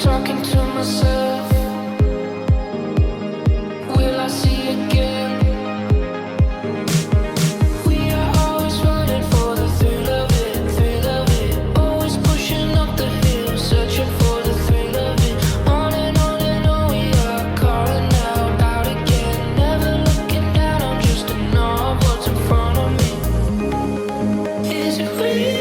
talking to myself. Will I see again? We are always running for the thrill of it, thrill of it. Always pushing up the hill, searching for the thrill of it. On and on we are calling out again. Never looking down, I'm just in awe of what's in front of me. Is it real?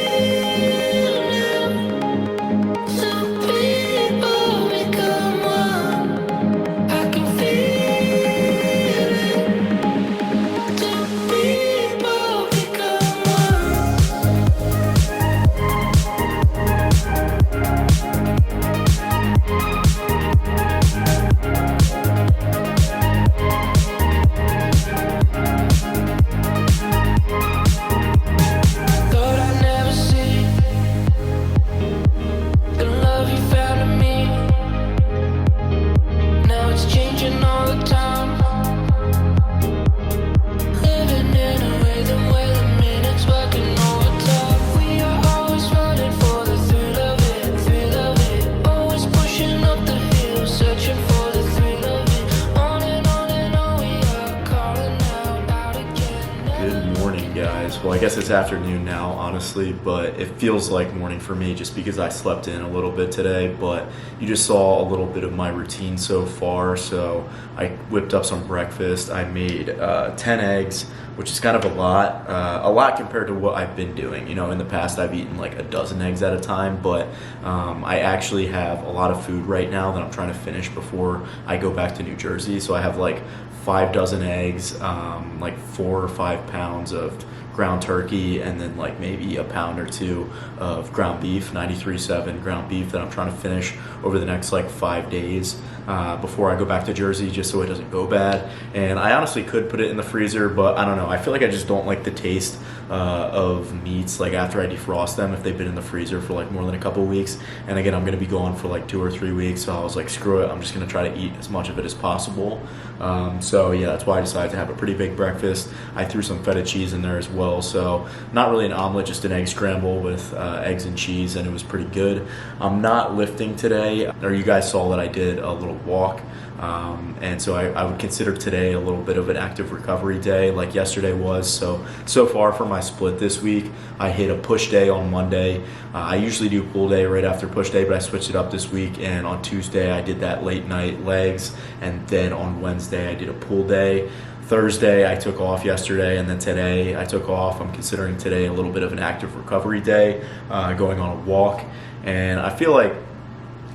Well, I guess it's afternoon now, honestly, but it feels like morning for me just because I slept in a little bit today. But you just saw a little bit of my routine so far. So I whipped up some breakfast. I made 10 eggs, which is kind of a lot compared to what I've been doing. You know, in the past I've eaten like a dozen eggs at a time, but I actually have a lot of food right now that I'm trying to finish before I go back to New Jersey. So I have like 5 dozen eggs, like 4 or 5 pounds of ground turkey, and then like maybe a pound or 2 of ground beef, 93.7 ground beef that I'm trying to finish over the next like 5 days before I go back to Jersey, just so it doesn't go bad. And I honestly could put it in the freezer, but I don't know. I feel like I just don't like the taste of meats like after I defrost them if they've been in the freezer for like more than a couple weeks. And again, I'm gonna be gone for like 2 or 3 weeks, so I was like, screw it, I'm just gonna try to eat as much of it as possible. So yeah, that's why I decided to have a pretty big breakfast. I threw some feta cheese in there as well, so not really an omelet, just an egg scramble with eggs and cheese, and it was pretty good. I'm not lifting today, or you guys saw that I did a little walk, and so I would consider today a little bit of an active recovery day like yesterday was. So far for my split this week, I hit a push day on Monday. I usually do pull day right after push day, but I switched it up this week, and on Tuesday I did that late night legs, and then on Wednesday I did a pull day. Thursday I took off yesterday, and then today I took off. I'm considering today a little bit of an active recovery day, going on a walk. And I feel like,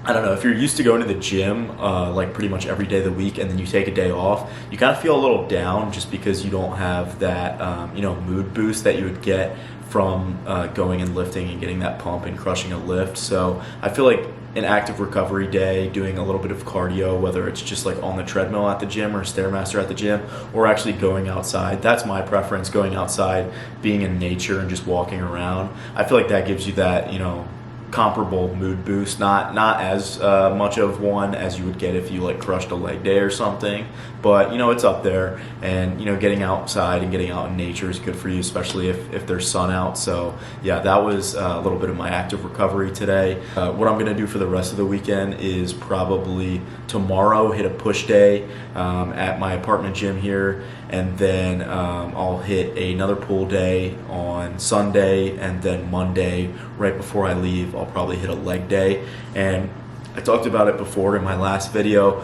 I don't know, if you're used to going to the gym like pretty much every day of the week, and then you take a day off, you kind of feel a little down just because you don't have that mood boost that you would get from going and lifting and getting that pump and crushing a lift. So I feel like an active recovery day, doing a little bit of cardio, whether it's just like on the treadmill at the gym or Stairmaster at the gym, or actually going outside. That's my preference, going outside, being in nature and just walking around. I feel like that gives you that, comparable mood boost, not as much of one as you would get if you like crushed a leg day or something, but it's up there. And getting outside and getting out in nature is good for you, especially if there's sun out. So yeah, that was a little bit of my active recovery today. What I'm gonna do for the rest of the weekend is probably tomorrow hit a push day at my apartment gym here, and then I'll hit another pull day on Sunday, and then Monday right before I leave I'll probably hit a leg day. And I talked about it before in my last video.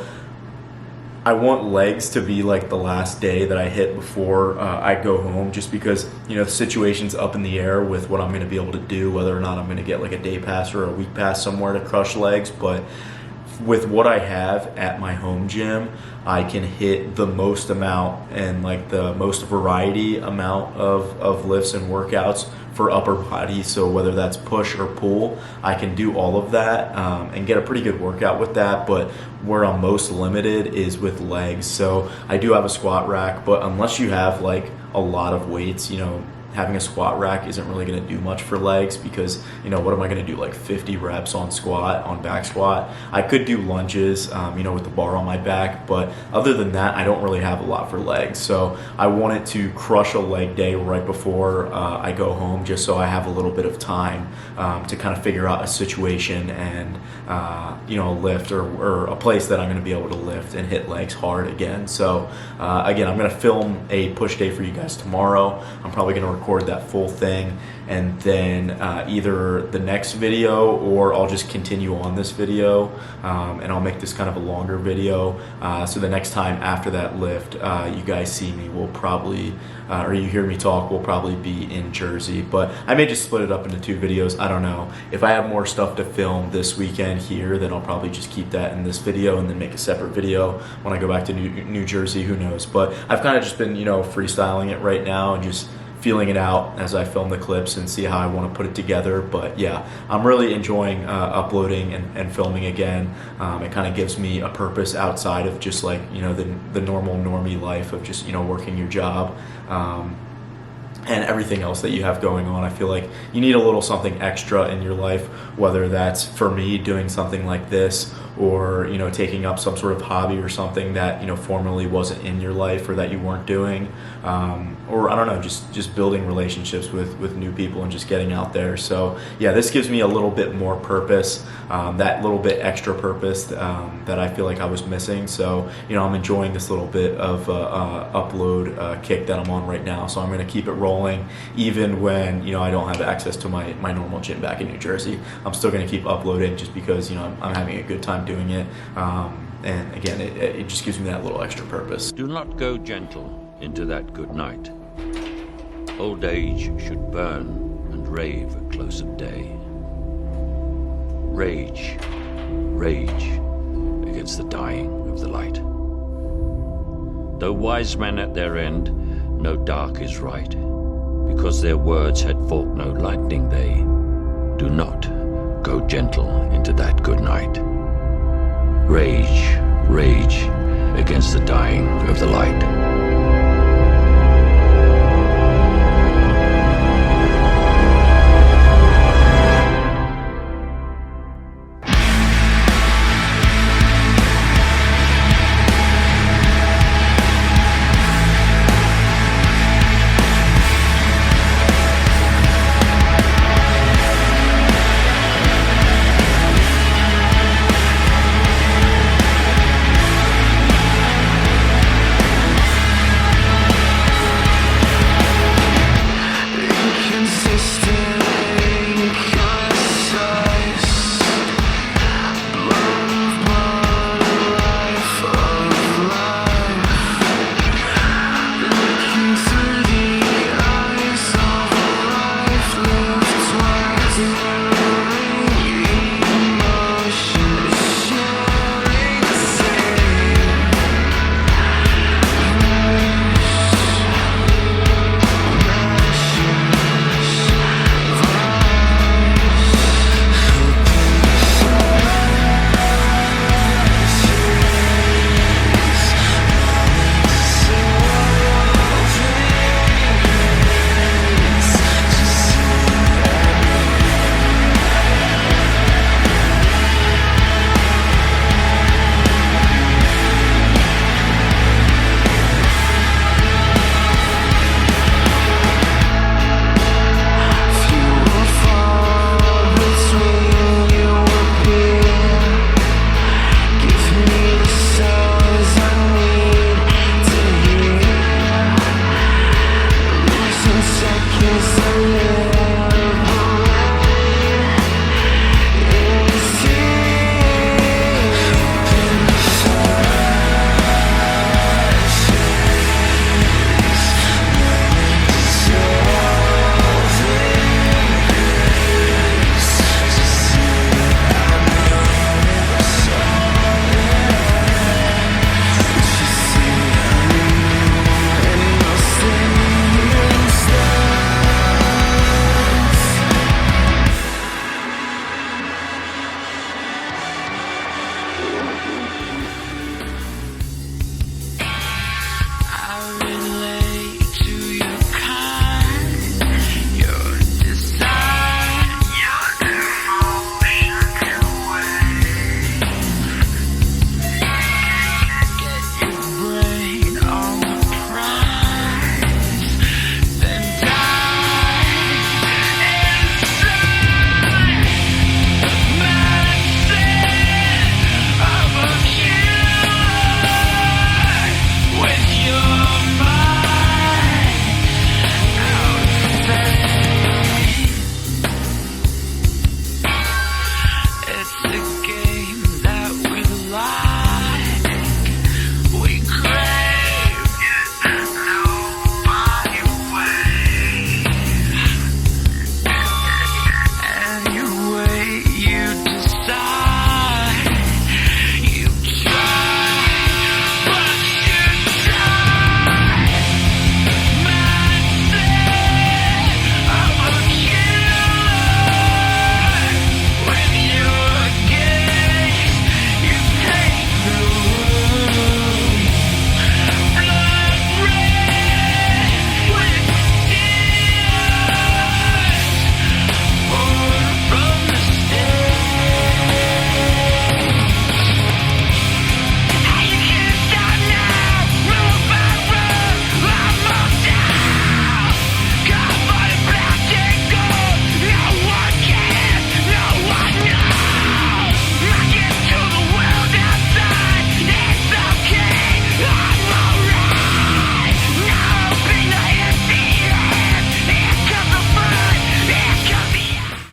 I want legs to be like the last day that I hit before I go home, just because the situation's up in the air with what I'm going to be able to do, whether or not I'm going to get like a day pass or a week pass somewhere to crush legs. But with what I have at my home gym, I can hit the most amount and like the most variety amount of lifts and workouts for upper body. So whether that's push or pull, I can do all of that and get a pretty good workout with that. But where I'm most limited is with legs. So I do have a squat rack, but unless you have like a lot of weights, having a squat rack isn't really going to do much for legs because, you know, what am I going to do, like 50 reps on back squat? I could do lunges, you know, with the bar on my back, but other than that, I don't really have a lot for legs. So I wanted to crush a leg day right before I go home, just so I have a little bit of time to kind of figure out a situation and, you know, a lift or a place that I'm going to be able to lift and hit legs hard again. So again, I'm going to film a push day for you guys tomorrow. I'm probably going to record that full thing, and then either the next video or I'll just continue on this video, and I'll make this kind of a longer video. So the next time after that lift, you guys see me, we'll probably, or you hear me talk, we'll probably be in Jersey. But I may just split it up into 2 videos. I don't know. If I have more stuff to film this weekend here, then I'll probably just keep that in this video and then make a separate video when I go back to New Jersey. Who knows? But I've kind of just been, you know, freestyling it right now and just feeling it out as I film the clips and see how I want to put it together. But yeah, I'm really enjoying uploading and filming again. It kind of gives me a purpose outside of just like, you know, the normal normie life of just, you know, working your job and everything else that you have going on. I feel like you need a little something extra in your life, whether that's, for me, doing something like this, or, you know, taking up some sort of hobby or something that, you know, formerly wasn't in your life or that you weren't doing, or I don't know, just building relationships with new people and just getting out there. So yeah, this gives me a little bit more purpose, that little bit extra purpose that I feel like I was missing. So, you know, I'm enjoying this little bit of upload kick that I'm on right now. So I'm going to keep it rolling even when, you know, I don't have access to my normal gym back in New Jersey. I'm still going to keep uploading just because, you know, I'm having a good time doing it. And again, it just gives me that little extra purpose. Do not go gentle into that good night. Old age should burn and rave at close of day. Rage, rage against the dying of the light. Though wise men at their end, no dark is right, because their words had forked no lightning they. Do not go gentle into that good night. Rage, rage against the dying of the light.